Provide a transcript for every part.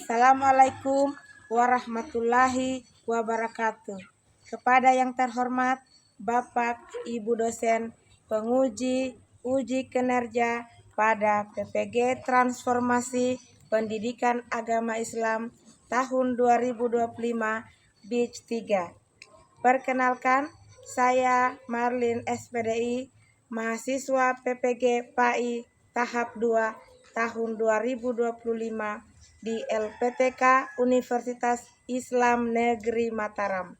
Assalamualaikum warahmatullahi wabarakatuh. Kepada yang terhormat Bapak Ibu dosen penguji uji kinerja pada PPG Transformasi Pendidikan Agama Islam tahun 2025 Batch 3. Perkenalkan, saya Marlin SPDI, mahasiswa PPG PAI tahap 2 tahun 2025 di LPTK Universitas Islam Negeri Mataram.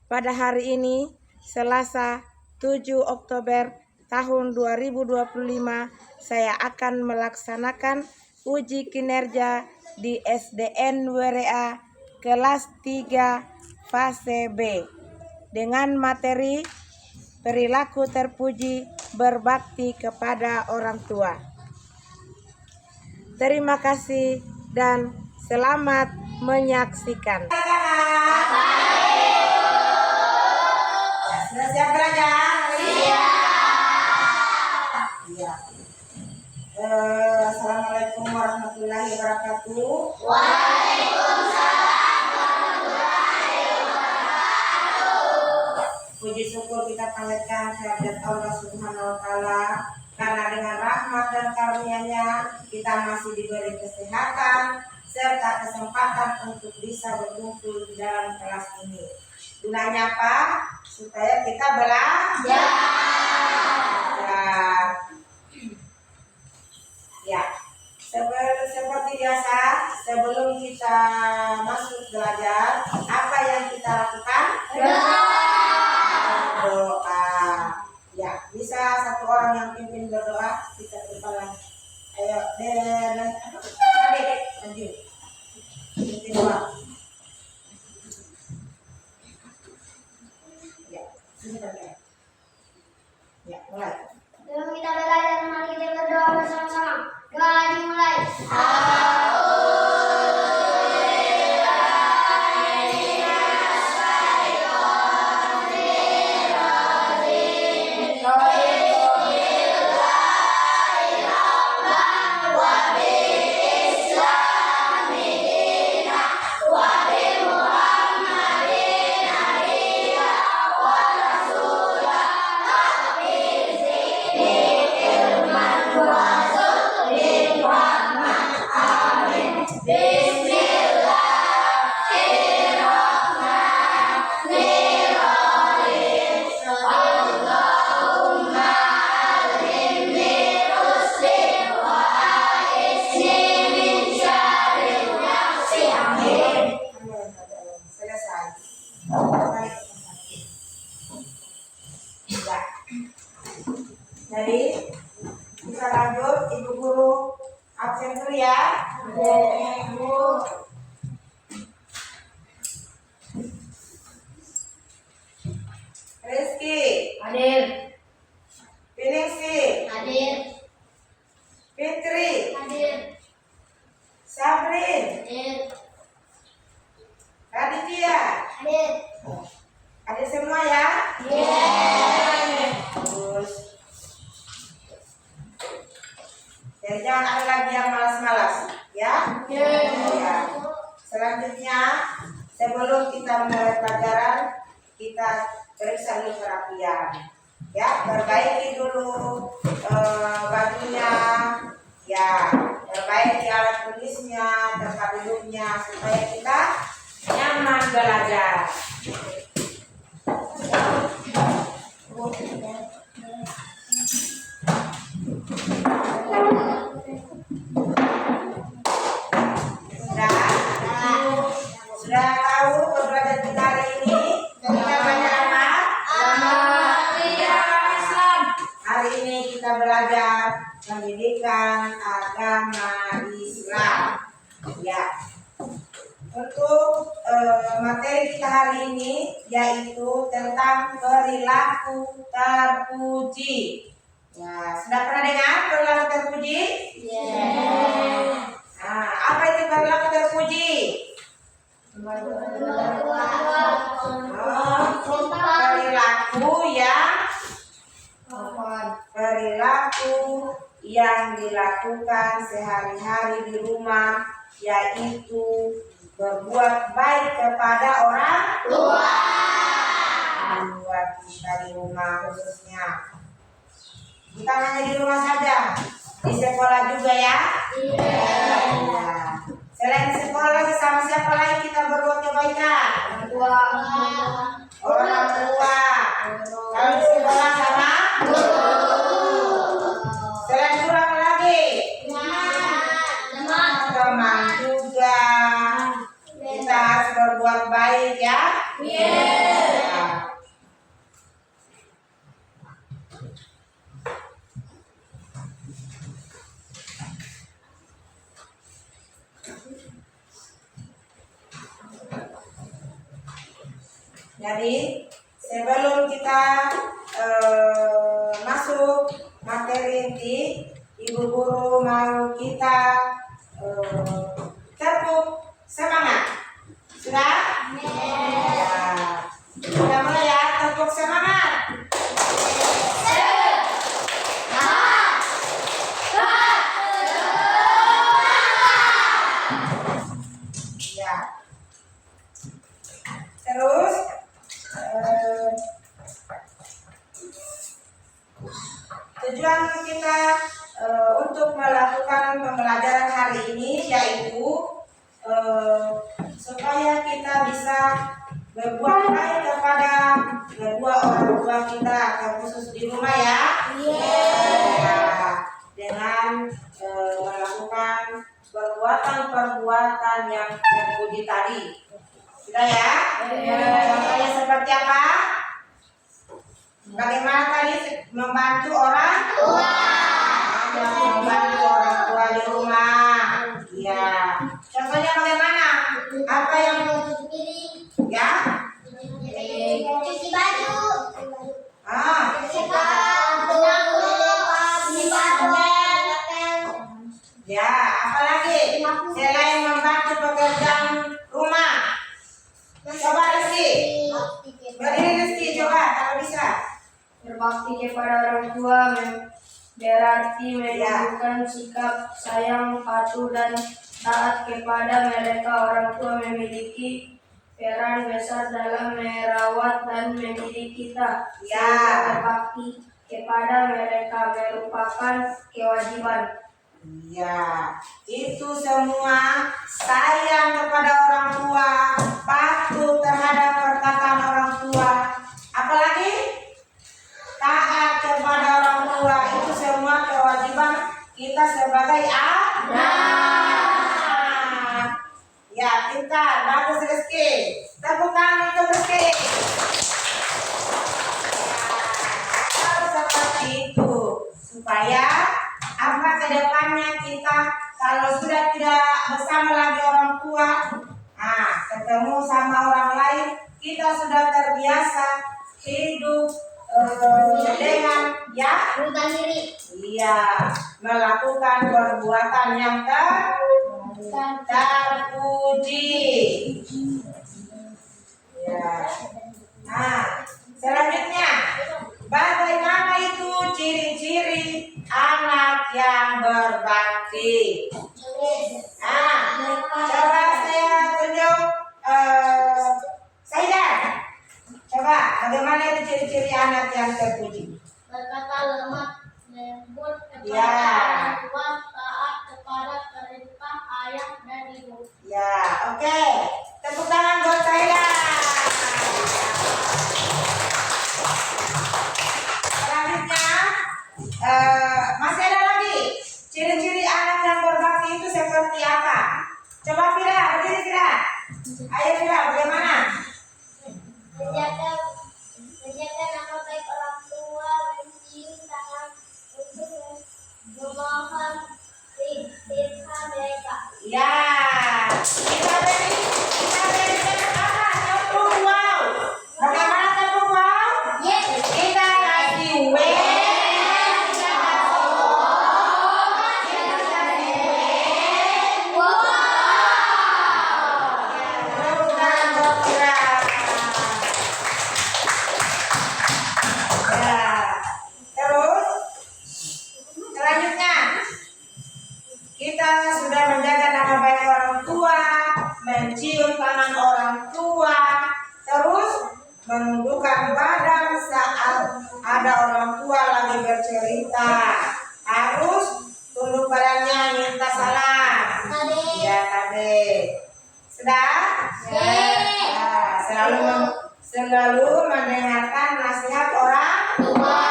Pada hari ini, Selasa 7 Oktober tahun 2025, saya akan melaksanakan uji kinerja di SDN WRA kelas 3 fase B dengan materi perilaku terpuji berbakti kepada orang tua. Terima kasih dan selamat menyaksikan. Sudah siap belajar? Siap. Assalamualaikum warahmatullahi wabarakatuh. Waalaikumsalam warahmatullahi wabarakatuh. Puji syukur kita panjatkan kehadirat Allah Subhanahu wa Ta'ala, karena dengan rahmat dan karunia-Nya kita masih diberi kesehatan serta kesempatan untuk bisa berkumpul di dalam kelas ini. Gunanya apa? Supaya kita belajar. Ya, seperti biasa, sebelum kita masuk belajar, apa yang kita lakukan? Berdoa. Ya, bisa satu orang yang pimpin berdoa, kita berdoa. Ayo, lanjut. Pimpin doa. Ya, sebentar ya. Ya, mulai. Sebelum kita belajar, mari kita berdoa bersama-sama. Doa dimulai. Jadi kita lanjut, Ibu Guru absen dulu ya. Ibu. Rizky, Hadir. Piningsi, Hadir. Fitri, Hadir. Sabrin, Hadir. Raditya. Hadir. Ada semua ya? Bagus. Jadi jangan ada lagi yang malas-malas, ya? Ya. Selanjutnya, sebelum kita mulai pelajaran, kita periksa dulu kerapian. Ya, perbaiki dulu bajunya, ya, perbaiki alat tulisnya, tempat duduknya, supaya kita nyaman belajar. Sudah tahu pembelajaran kita hari ini kita belajar apa? Hari ini kita belajar pendidikan agama Islam. Ya. Untuk materi kita hari ini yaitu tentang perilaku terpuji. Ya, sudah pernah dengar perilaku terpuji? Nah, apa itu perilaku terpuji? Perilaku yang dilakukan sehari-hari di rumah, yaitu berbuat baik kepada orang tua. Buat kita di rumah khususnya. Bukan hanya di rumah saja, di sekolah juga ya. Ya. Selain sekolah, sama siapa lagi kita berbuat kebaikan? Orang tua. Kalau di sekolah sama selain guru apa lagi? Teman juga. Kita harus berbuat baik ya. Ya. Jadi sebelum kita masuk materi inti, Ibu Guru mau kita tepuk semangat. Sudah? Ya. Kita mulai ya, tepuk semangat. Ya. Terus tujuan kita untuk melakukan pembelajaran hari ini yaitu supaya kita bisa berbuat baik kepada kedua orang tua kita, terkhusus di rumah ya. Ya, dengan melakukan perbuatan-perbuatan yang terpuji tadi. Sudah ya? Contohnya seperti apa? Bagaimana tadi membantu orang tua? Membantu orang tua di rumah. Ya. Contohnya bagaimana? Apa yang ya? Cuci baju. Ya, apalagi selain membantu pekerjaan rumah. Coba Rizky. Berdiri Rizky, coba kalau bisa. Berbakti kepada orang tua berarti menunjukkan sikap sayang, patuh, dan taat kepada mereka. Orang tua memiliki peran besar dalam merawat dan mendidik kita. Ya. Berbakti kepada mereka merupakan kewajiban. Ya, itu semua sayang kepada orang tua, patuh terhadap perkataan orang tua, apalagi taat kepada orang tua. Itu semua kewajiban kita sebagai anak. Ya, pintar, bagus Rizky. Tepuk tangan untuk Rizky. Ya, harus seperti itu supaya apa kedepannya kita kalau sudah tidak bersama lagi orang tua, ketemu sama orang lain, kita sudah terbiasa hidup dengan ya melakukan perbuatan yang terpuji. Ya. Nah, selanjutnya bagaimana itu ciri-ciri anak yang berbakti? Coba saya tunjuk Saidan. Coba bagaimana itu ciri-ciri anak yang terpuji? Berkata lemah, lembut kepada Ya. orang tua, taat kepada perintah ayah dan ibu. Ya, oke. Tepuk tangan buat Saidan. Selanjutnya masih ada lagi ciri-ciri anak yang berbakti itu seperti apa? Coba Fira, berdiri Fira. Ayo Fira, bagaimana? Menjaga nama baik orang tua, mencium tangan untuk memohon firman mereka. Ya, kita beri kata-kata tepuk wow. Bagaimana tepuk wow? Kita kasih Terus selanjutnya kita sudah menjaga nama baik orang tua, mencium tangan orang tua, terus menundukkan badan saat ada orang tua lagi bercerita. Harus tunduk badannya, minta salam. Ya, Kade. Sudah? Ya, selalu mendengarkan nasihat orang tua.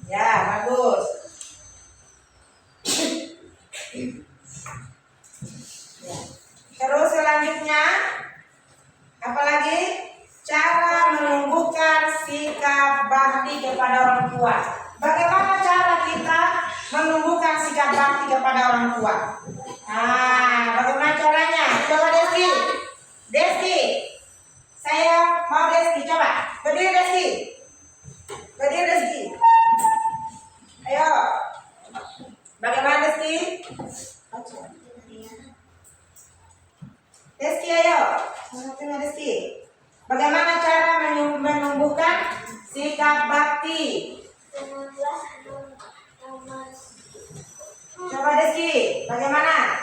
Ya, bagus. Terus selanjutnya, apalagi cara menumbuhkan sikap bakti kepada orang tua. Bagaimana cara kita menumbuhkan sikap bakti kepada orang tua? Nah, bagaimana caranya? Coba Deski, saya mau Deski, coba berdiri Deski, ayo. Bagaimana Deski? Deski, ayo. Deski. Bagaimana cara menumbuhkan sikap bakti? Coba Deski, bagaimana?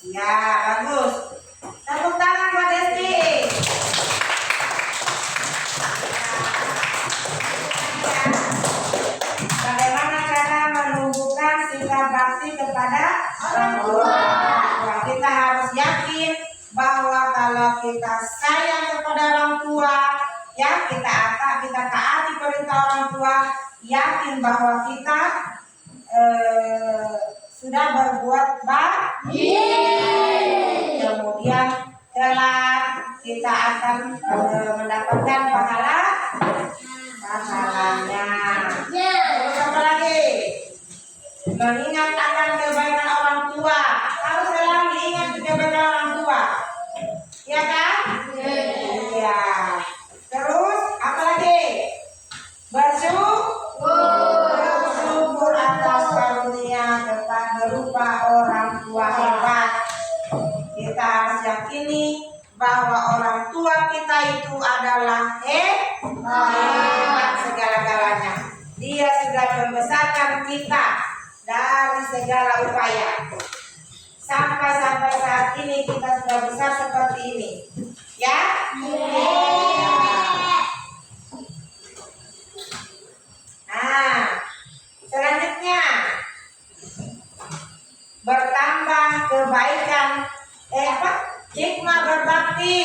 Ya, bagus. Tepuk tangan buat Deski. Bagaimana cara menumbuhkan sikap bakti kepada orang tua? Kita harus yakin bahwa kalau kita sayang kepada orang tua, ya kita taati perintah orang tua, yakin bahwa kita sudah berbuat baik. Kemudian kelak kita akan mendapatkan pahalanya. Terus apa lagi? Mengingat akan kebaikan orang tua. Harus selalu ingat kebaikan orang tua. Ya kan? Iya. Terus apa lagi? Bersyukur atas karunia berupa orang tua hebat. Kita harus yakini bahwa orang tua kita itu adalah hebat segala-galanya. Dia sudah membesarkan kita dari segala upaya. Sampai saat ini kita sudah besar seperti ini. Ya? Nah, selanjutnya bertambah kebaikan hikmah berbakti.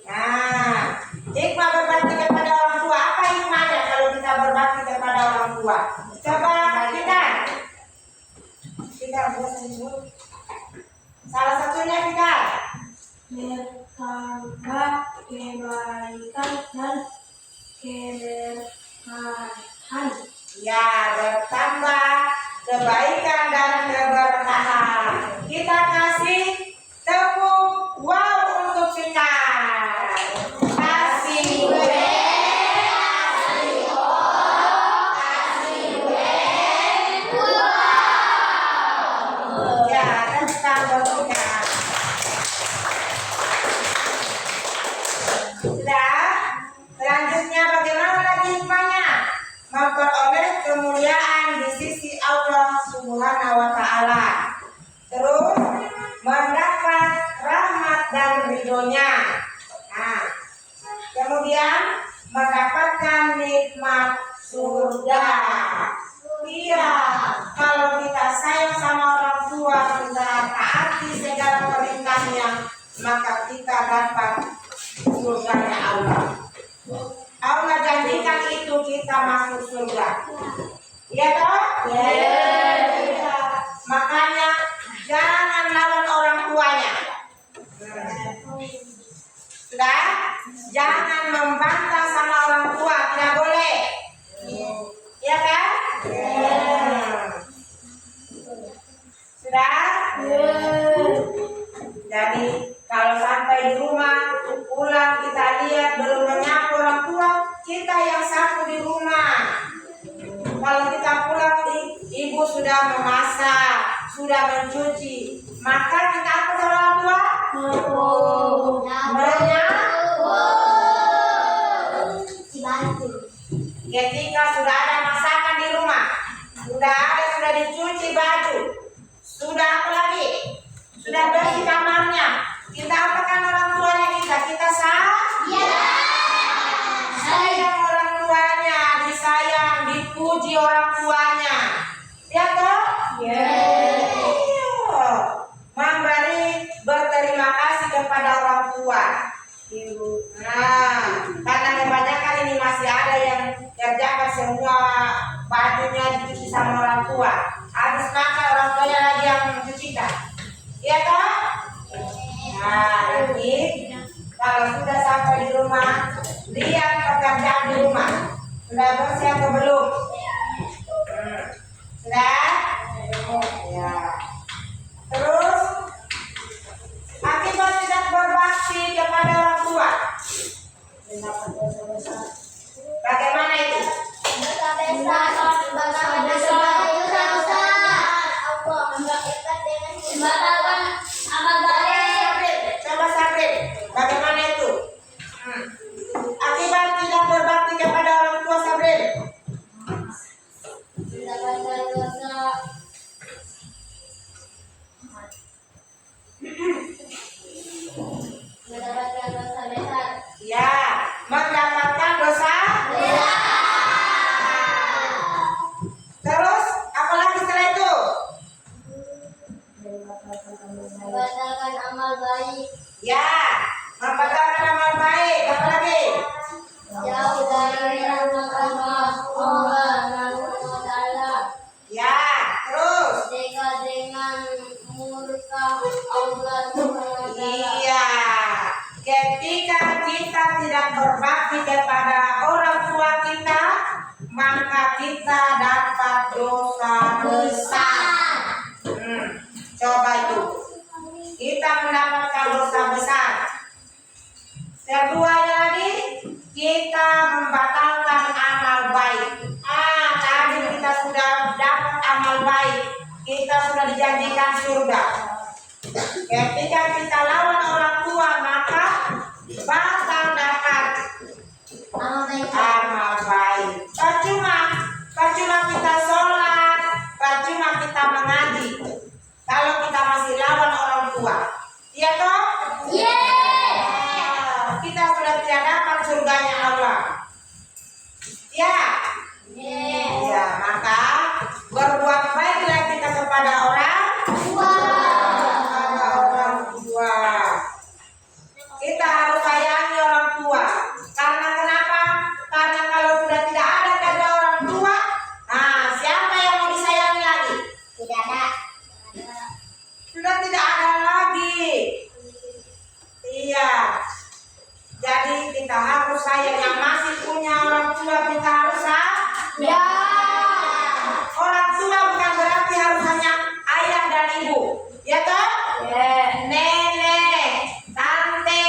Nah, hikmah berbakti kepada orang tua, apa hikmahnya kalau kita berbakti kepada orang tua? Coba kita salah satunya kita bertambah kebaikan dan keberkahan. ya, bertambah kebaikan dan keberkahan. Kita kasih tepuk wow untuk kita. Kasih ya, tentang berbuka. Sudah. Selanjutnya bagaimana lagi hikmahnya? Memperoleh kemuliaan di sisi Allah Subhanahu wa Ta'ala. Terus mendapat rahmat dan ridhonya. Nah, kemudian mendapatkan nikmat surga. Iya, kalau kita sayang sama orang tua, kita taati segala perintahnya, maka kita dapat surganya Allah. Allah janjikan itu kita masuk surga. Iya toh? Iya. Makanya jangan lawan orang tuanya. Sudah? Jangan membantah sama orang tua, tidak boleh. Iya kan? Sudah? Jadi kalau sampai di rumah pulang kita lihat belum menyapu orang tua, kita yang sapu di rumah. Kalau kita pulang, ibu sudah memasak, sudah mencuci, Maka kita apa sama orang tua? Cibantu. Ketika sudah ada masakan di rumah, sudah dicuci baju, sudah apa lagi? Sudah bersih kamarnya. Kita apakan orang tuanya kita? Kita sayang orang tuanya, disayang, dipuji orang tuanya. Ya toh? Iya. Memberi berterima kasih kepada orang tua. Nah, karena kebanyakan ini masih ada yang kerjakan semua bajunya dicuci sama orang tua. Habis makan orang tuanya lagi yang mencucikan. Iya toh? Nah, nanti kalau sudah sampai di rumah, lihat pekerjaan di rumah. Sudah bersih atau belum? Sudah? Ya. Terus, akibat tidak berbakti kepada orang tua. Bagaimana itu? Coba Sabrin, bagaimana itu? Akibat tidak berbakti kepada orang tua, Sabrin. Ya, mendapatkan dosa. Terus, apalagi setelah itu? Membatalkan amal baik, Ya, membatalkan amal baik. Apa lagi? jauh dari rahmat Allah Subhanahu wa Ta'ala, Ya, terus. dekat dengan murka Allah Subhanahu wa Ta'ala. Iya, ketika kita tidak berbakti kepada orang tua kita, maka kita dapat dosa besar. Coba itu, kita mendapatkan dosa besar. Kedua lagi, kita membatalkan amal baik. Tadi kita sudah dapat amal baik, kita sudah dijanjikan surga. Ketika kita lawan orang tua, maka bakal dapat amal baik. Percuma kita sholat, percuma kita mengaji, kalau kita masih lawan orang tua. Iya toh? Kita sudah tidak dapat surganya Allah. Ya. Ya, maka berbuat baiklah kita kepada orang tua. Kita harus sayangi orang tua. Karena kenapa? Karena kalau sudah tidak ada kepada orang tua, siapa yang mau disayangi lagi? Tidak ada. Sudah tidak ada lagi. Iya. Jadi kita harus sayang yang masih punya orang tua, kita harus Orang tua bukan berarti harus hanya ayah dan ibu, ya toh? Nenek, tante,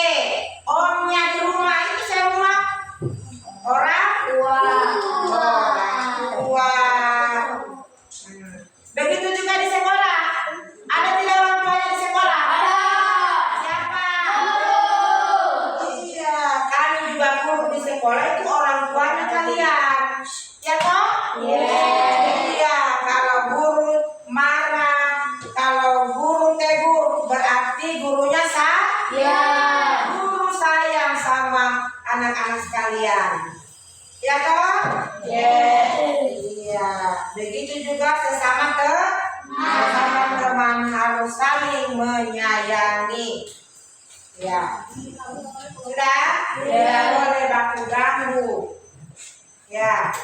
omnya di rumah itu semua orang tua. Begitu juga di sekolah. Ada tidak orang tuanya di sekolah? Siapa? Iya, kami juga guru di sekolah itu orang tuanya kalian, ya toh? Iya, kalau guru marah, kalau guru tegur, berarti gurunya guru sayang sama anak-anak sekalian, ya toh? Iya, begitu juga sesama teman harus saling menyayangi. Ya, sudah? Tidak boleh baku ganggu. Ya.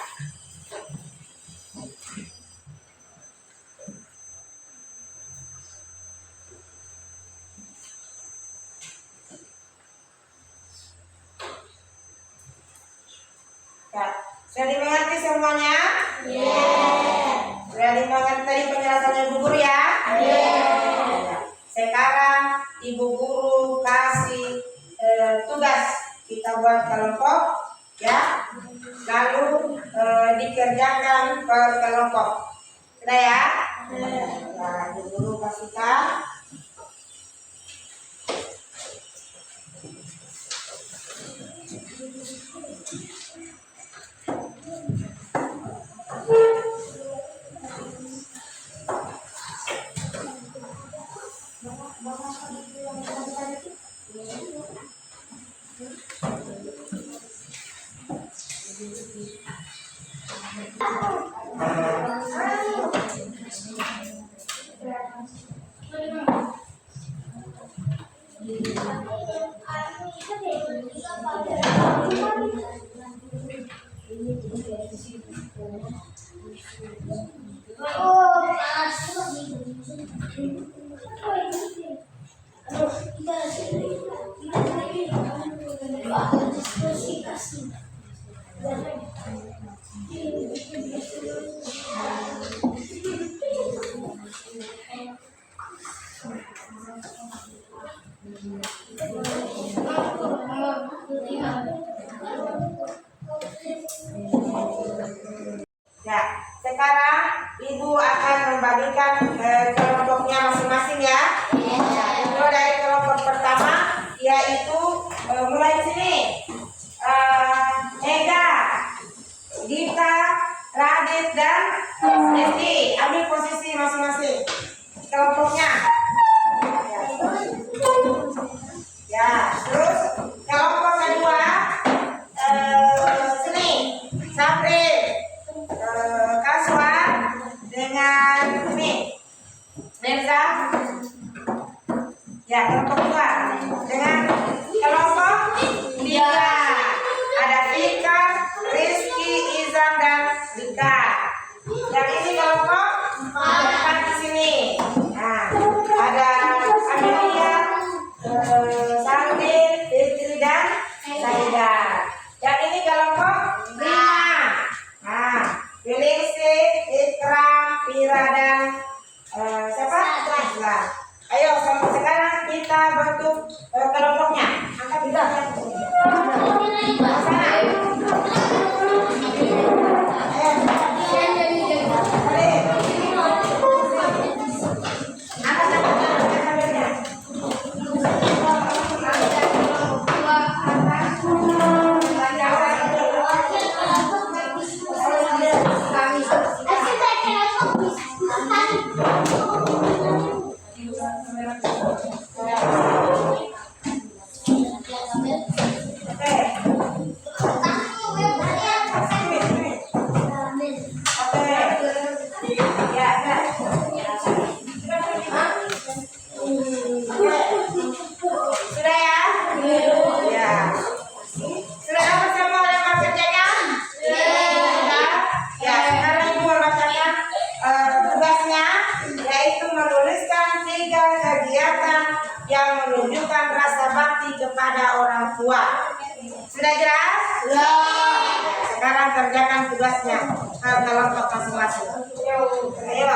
Ya, sudah dimengerti semuanya? Sudah dimengerti penjelasannya Ibu Guru ya? Sekarang Ibu Guru kasih tugas kita buat kelompok, ya. Lalu dikerjakan per kelompok. Sudah ya? Nah, Ibu Guru kasihkan Ya, sekarang Ibu akan membagikan kelompoknya masing-masing ya. Ya, dimulai dari kelompok pertama, yaitu mulai sini. Ega, Dita, Radit, dan Esti. Ambil posisi masing-masing kelompoknya. Ya, terus kelompok kedua, sini, Sabri, Kaswan, dengan ini, Mirza. Ya, kelompok dua dengan kelompok tiga ada Vika, Rizky, Izan, dan Dika. Yang ini kelompok empat di sini. Nah, ada Amelia, Santi, Fitri, dan Saida. Yang ini kelompok lima. Nah, Wilingsi, Ikram, Pira, dan siapa? Nah, ayo sampai sekarang kita bentuk kelompoknya. Angkat kita. Sana. Sudah ya? Ya. Sudah dapat semua lembar kerjanya? Sudah. Ya, sekarang Ibu membacakan tugasnya, yaitu menuliskan 3 kegiatan yang menunjukkan rasa bakti kepada orang tua. Sudah jelas? Ya. Sekarang kerjakan tugasnya ke kelompok masing-masing. Ayo.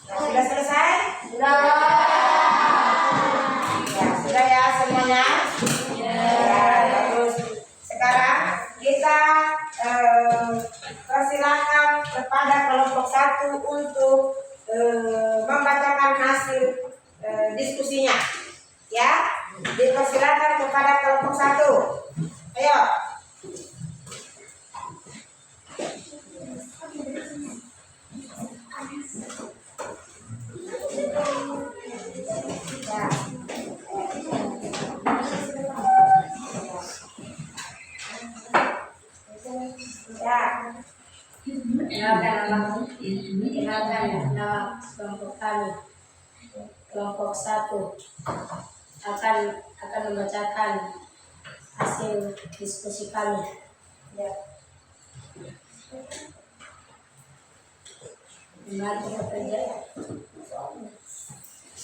Sudah selesai? Ya, sudah ya semuanya? Ya, bagus. Sekarang kita persilakan kepada kelompok 1 untuk membacakan hasil diskusinya. Ya, dipersilakan kepada kelompok 1. Ayo. Ya. Kenalkan nama kelompok kami. Kelompok 1 akan membacakan hasil diskusi kami. Ya. Membantu bekerja,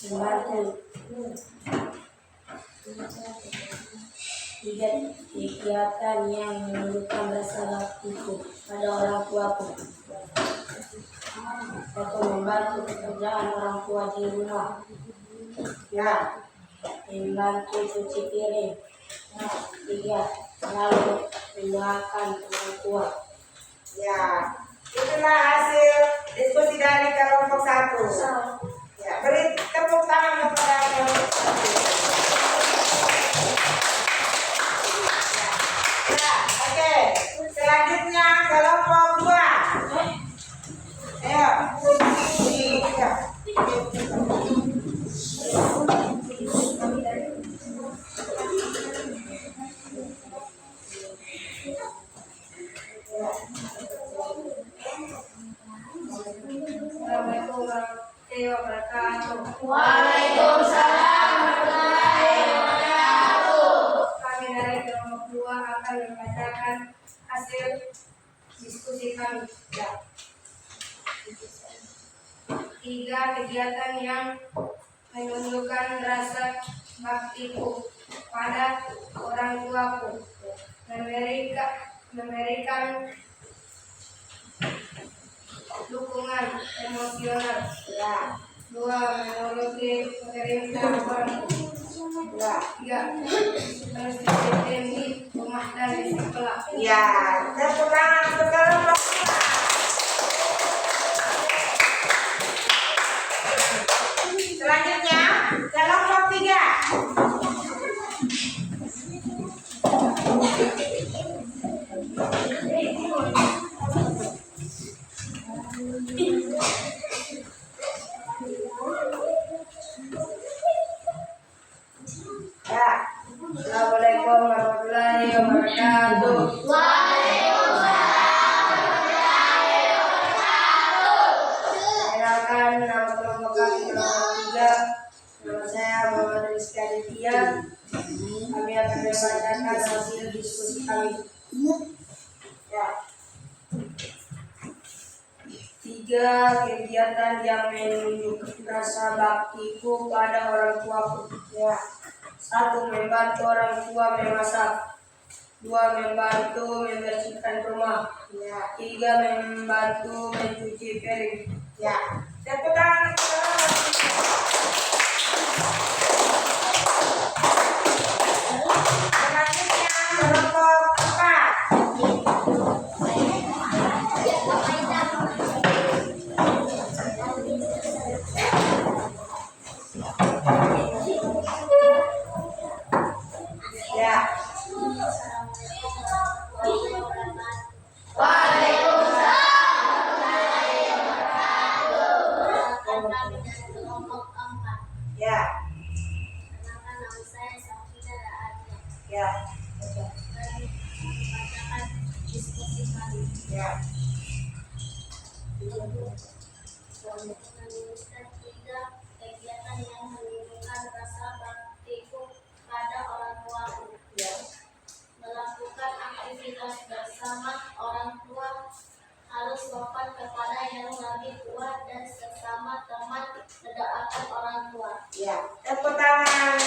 membantu kegiatan yang menunjukkan rasa baktiku pada orang tuaku. Aku membantu pekerjaan orang tua di rumah. Ya. Membantu cuci piring. 3. Lalu mendoakan orang tua. Ya. Itulah hasil diskusi dari kelompok 1. Ya, beri tepuk tangan kepada kelompok 1. Ya, oke. Selanjutnya kelompok 2. Ayo. Ya. Assalamualaikum warahmatullahi wabarakatuh. Waalaikumsalam warahmatullahi wabarakatuh. Kami dari kelompok 2 akan membacakan hasil diskusi kami. Ya. 3. Kegiatan yang menunjukkan rasa baktiku pada orang tuaku. Memberikan dukungan emosional. Ya. 2. Menuruti perintah orang tua. Ya. 3. Berdisiplin di rumah dan di sekolah. Ya, tepuk tangan untuk kelompok 2. Selanjutnya kelompok 3. Ya. Assalamualaikum warahmatullahi wabarakatuh. Perkenalkan, nama kelompok kami kelompok 3. Nama saya Muhammad Rizky Aditya. Kami akan membacakan hasil diskusi kami. Ya. 3. Kegiatan yang menunjukkan rasa baktiku pada orang tuaku. Ya. 1. Membantu orang tua memasak. 2. Membantu membersihkan rumah. Ya. 3. Membantu mencuci piring. Ya. Tepuk tangan. Selanjutnya kelompok 4. Ya. Ya. Nama saya Safina Raadya. Ya. Kami membacakan diskusi kami. Ya. Menuliskan 3 kegiatan yang menimbulkan rasa baktiku pada orang tua. Ya. Melakukan aktivitas bersama orang tua, harus sopan kepada yang lebih tua dan sesama teman, mendoakan orang tua. Ya. Tepuk tangan.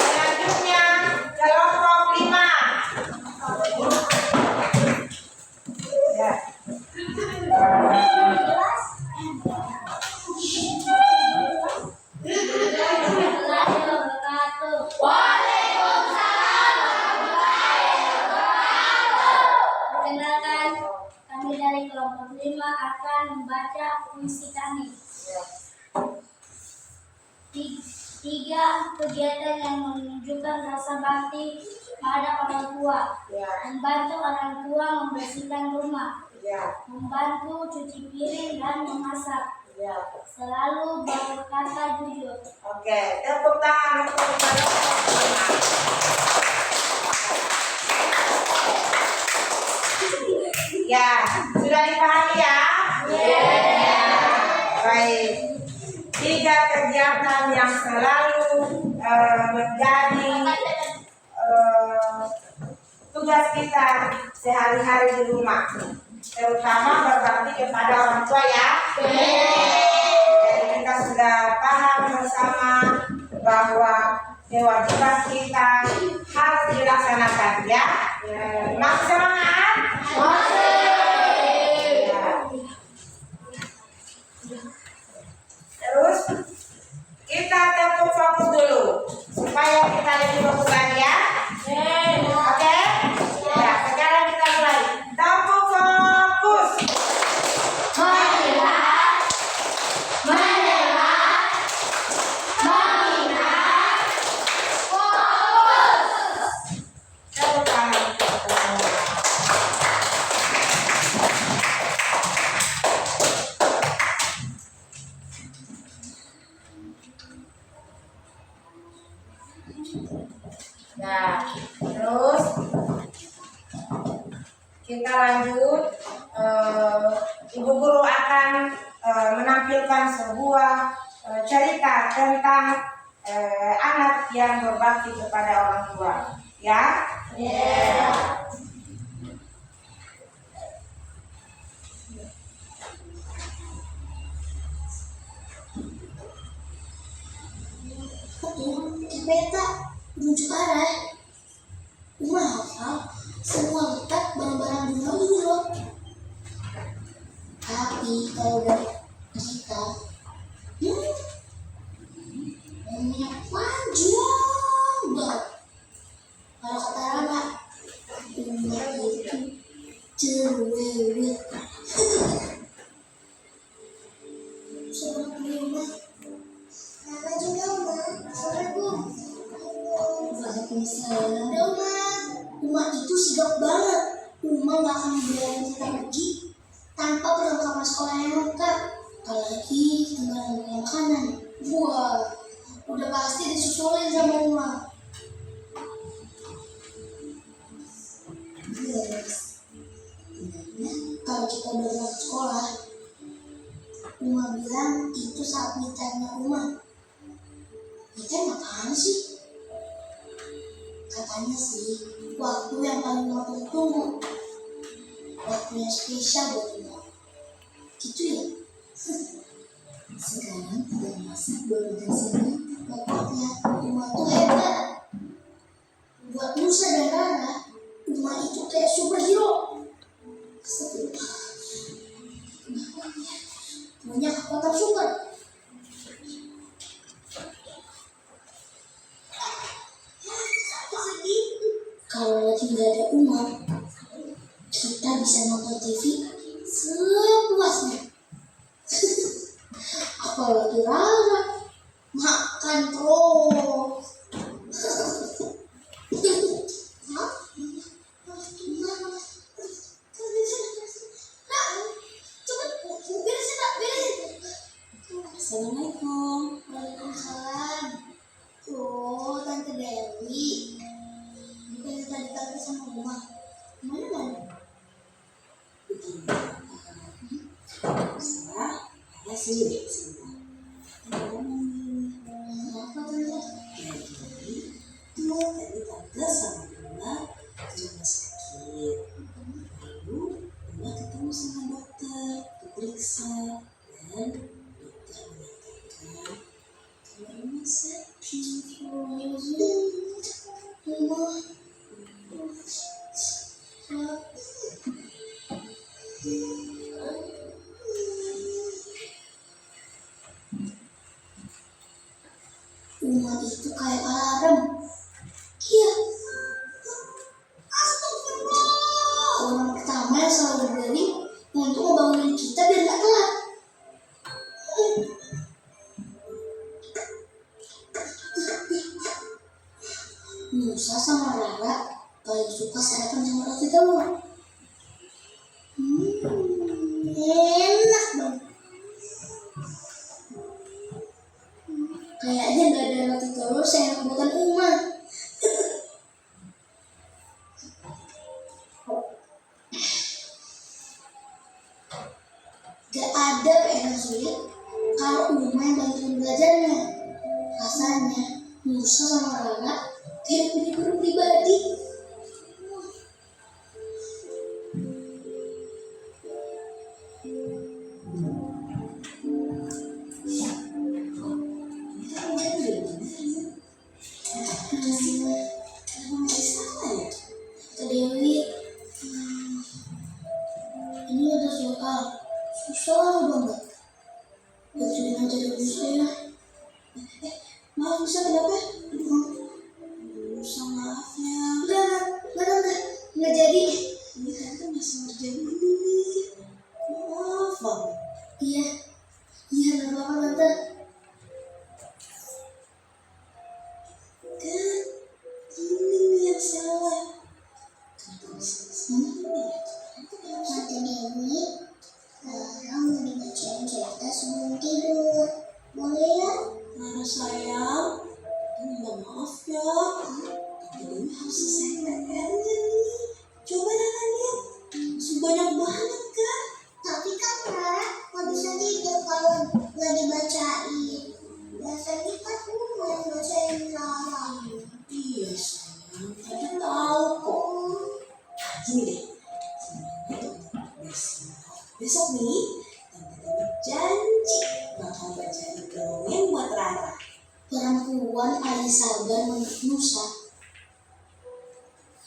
Selanjutnya kelompok 5. Ya. Perkenalkan, kami dari kelompok 5 akan membaca puisi kami. Tiga kegiatan yang menunjukkan rasa bakti pada orang tua. Ya. Membantu orang tua membersihkan rumah, Ya. membantu cuci piring dan memasak, Ya. selalu berkata jujur. Oke, tepuk tangan untuk kelompok 5. Ya, sudah dipahami ya? Ya. Baik. 3 kegiatan yang selalu menjadi tugas kita sehari-hari di rumah, terutama berbakti kepada orang tua ya. Jadi kita sudah paham bersama bahwa kewajiban kita harus dilaksanakan ya. Masih semangat? Ya. Terus kita tepuk fokus dulu supaya kita lebih fokus lagi ya. Oke? Ya, sekarang kita mulai. Tepuk fokus. Tepuk tangan. Nah, terus kita lanjut. Ibu guru akan menampilkan sebuah cerita tentang anak yang berbakti kepada orang tua. Ya? Beta menuju arah rumah hafal semua letak barang-barang di rumah dulu. Tapi kalau dari kita umumnya panjang banget. Kalau kata Rama, rumah itu cerewet. Selamat rumah. Selamat juga rumah. Assalamualaikum. Waalaikumsalam. Rumah itu sigap banget. Rumah gak akan membiarkan kita pergi tanpa perlengkapan sekolah yang lengkap. Apalagi dengan makanan. Wah, udah pasti disusulin sama rumah. Kalau kita udah berangkat sekolah, rumah bilang itu saat ditanya rumah. Kita apaan sih? Katanya sih, waktu yang paling lama tunggu. Waktu yang spesial buat rumah. Gitu ya? Sekarang tinggal masak baru sini. Pokoknya Uma tuh hebat. Buat Nusa dan Rara, Uma itu kayak superhero. Astagfirullah. Punya kekuatan super. Kalau lagi nggak ada Uma, kita bisa nonton TV sepuasnya. Apalagi Rara makan terus. Hah? Assalamualaikum. Waalaikumsalam. Oh, Tante Dewi. Bukannya tadi tante sama Uma. Mana? Salah, ada sendiri semua. Apa tante? Jadi, itu tadi tante sama Bunga ke rumah sakit. Lalu Bunga ketemu sama dokter, diperiksa, dan dokter mengatakan kalau Bunga sakit. Uma itu kayak alarm. Iya. Astagfirullah. Orang pertama yang selalu berdiri untuk ngebangunin kita biar gak telat. Nusa sama Rara paling suka sarapan sama roti telur. Enak banget. Kayaknya nggak ada roti telur seenak buatan Uma. Gak ada PR yang sulit kalau Uma yang bantuin belajarnya. Rasanya Nusa sama Rara kayak punya guru pribadi. Kata Dewi, ini ada soal susah banget. Bantuin aja dulu saya. Maaf Nusa, kenapa? Nusa maaf ya. Nggak jadi. Ini tante masih ngerjain ini. Maaf banget. Iya, nggak apa-apa tante. Kan ini yang salah. Kenapa bisa kesini ya? Tante Dewi, sekarang mau dibacain cerita sebelum tidur. Boleh ya? Rara sayang, minta maaf ya. Tante Dewi harus selesai PR-nya nih. Coba Rara lihat, banyak banget kan? Tapi kan Rara nggak bisa tidur kalau nggak dibacain. Biasanya kan Uma yang bacain Rara. Iya sayang, Tante tahu kok. Gini deh, besok nih, Tante Dewi janji bakal bacain dongeng buat Rara. Perempuan paling sabar menurut Nusa.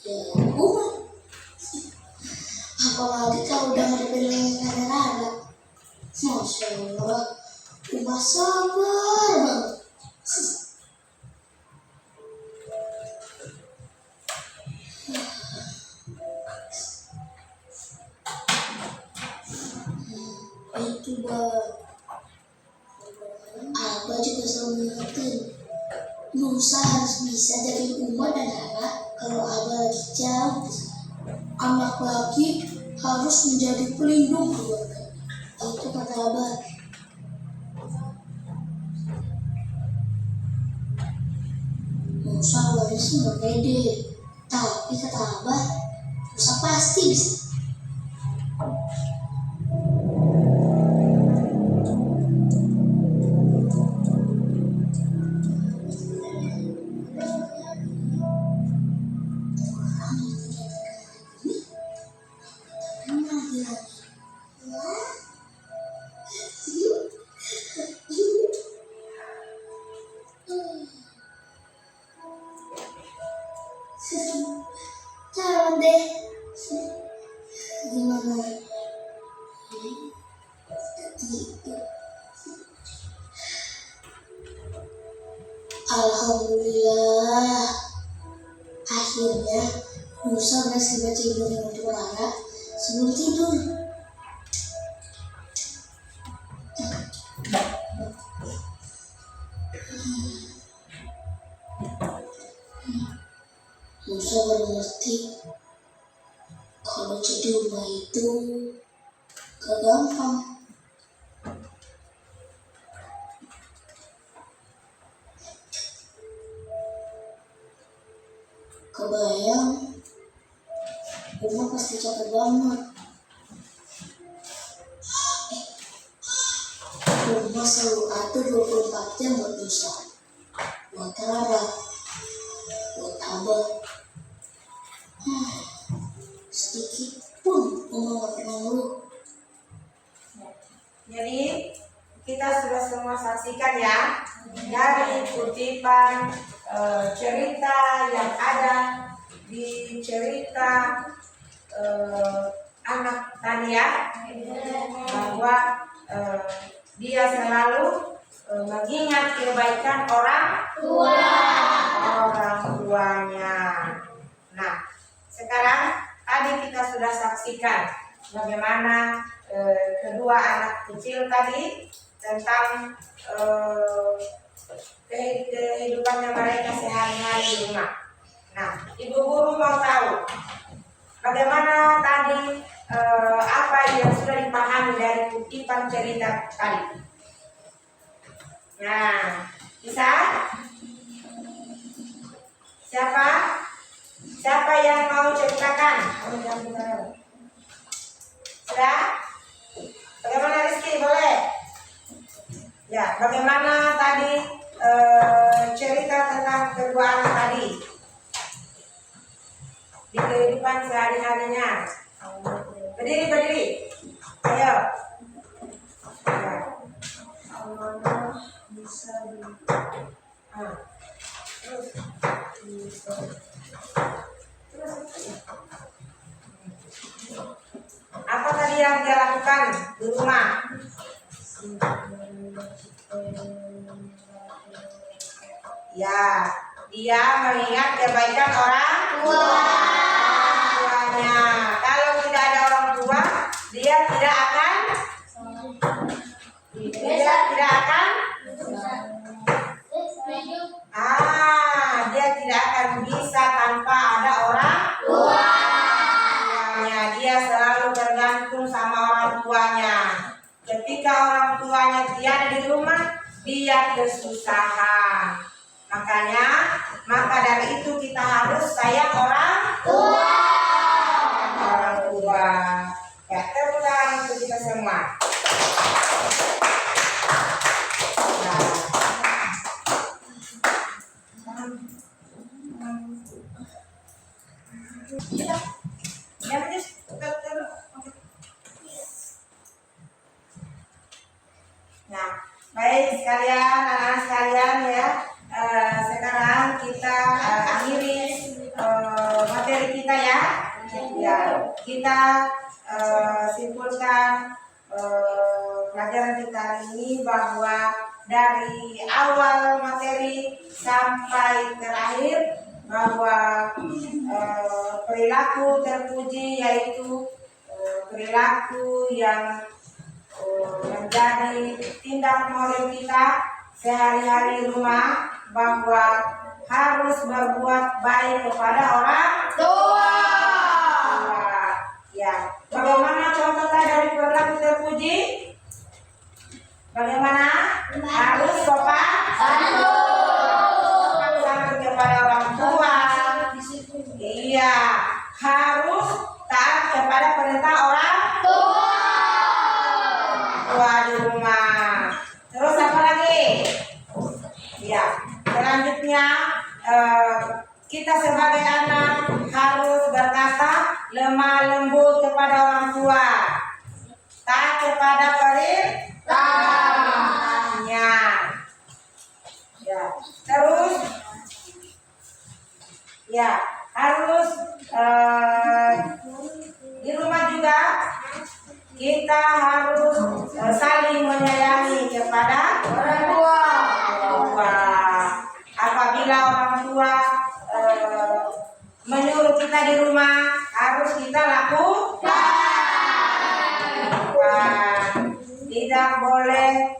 Ya, Uma. Apalagi kalau udah ngadepin lengan Rara. Masya Allah, Uma sabar banget. Itu Abah juga selalu ngingetin Nusa harus bisa jagain Uma dan Rara kalau Abah lagi jauh. Anak laki harus menjadi pelindung keluarga. Itu kata Abah. Nusa awalnya sih nggak pede, tapi kata Abah, Nusa pasti bisa. Alhamdulillah. Akhirnya Nusa berhasil baca dongeng untuk Rara sebelum tidur. Nusa baru ngerti kalau jadi rumah itu gak gampang. Kebayang, rumah pasti capek banget. Rumah selalu atur 24 jam buat Nusa, buat Rara, buat Abah. Sedikit pun Oma gak pernah ngeluh. Jadi kita sudah semua saksikan ya dari kutipan cerita yang ada di cerita anak tadi ya, bahwa dia selalu mengingat kebaikan orang tuanya. Nah, sekarang tadi kita sudah saksikan bagaimana kedua anak kecil tadi tentang kehidupannya mereka sehari-hari di rumah. Nah, Ibu Guru mau tahu bagaimana tadi apa yang sudah dipahami dari kutipan cerita tadi. Nah, bisa? Siapa yang mau ceritakan? Sudah? Bagaimana Rizky? Boleh? Ya, bagaimana tadi cerita tentang kedua anak tadi di kehidupan sehari-harinya? Berdiri. Ayo. Ya. Amanah bisa Terus. Apa tadi yang dia lakukan di rumah? Ya, dia mengingat kebaikan orang tuanya. Kalau tidak ada orang tua, dia tidak akan dia tidak akan bisa tanpa ada orang tuanya. Dia selalu tergantung sama orang tuanya. Ketika orang tuanya tiada di rumah, dia kesusahan. Maka dari itu kita harus sayang orang tua. Ya, tepuk tangan untuk kita semua. Nah, baik sekalian, anak-anak sekalian ya. Sekarang kita akhiri materi kita ya. Ya, kita simpulkan pelajaran kita hari ini bahwa dari awal materi sampai terakhir bahwa perilaku terpuji yaitu perilaku yang menjadi tindak moral kita sehari-hari rumah, bahwa harus berbuat baik kepada orang tua. Ya, bagaimana contoh dari perilaku terpuji? Bagaimana? Harus sopan santun kepada orang tua. Iya, harus taat kepada perintah orang tua di rumah. Terus apa lagi? Ya, selanjutnya kita sebagai anak harus berkata lemah lembut kepada orang tua, taat kepada perintahnya. Ya, terus ya harus di rumah juga kita harus saling menyayangi kepada orang tua. kita di rumah harus kita lakukan. Tidak boleh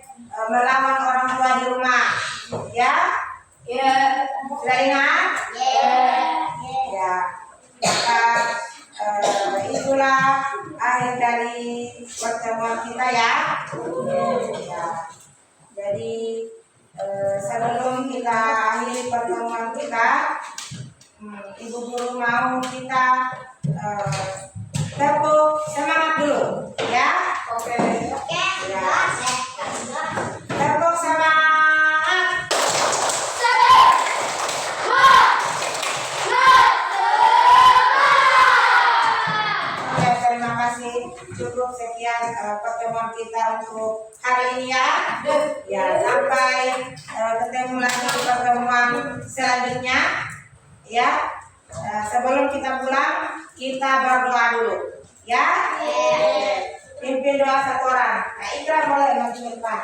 melawan orang tua di rumah. Ya? Sudah ingat? Ya. Maka itulah akhir dari pertemuan kita ya. Ya. Jadi sebelum kita akhiri pertemuan kita, Ibu Guru mau kita tepuk semangat dulu, ya? Oke. Ya. Tepuk semangat. Oke, terima kasih. Cukup sekian pertemuan kita untuk hari ini ya. Ya, sampai ketemu lagi di pertemuan selanjutnya. Ya. Sebelum kita pulang, kita berdoa dulu. Ya. Pimpin doa satu orang. Nah, Ikra boleh maju ke depan.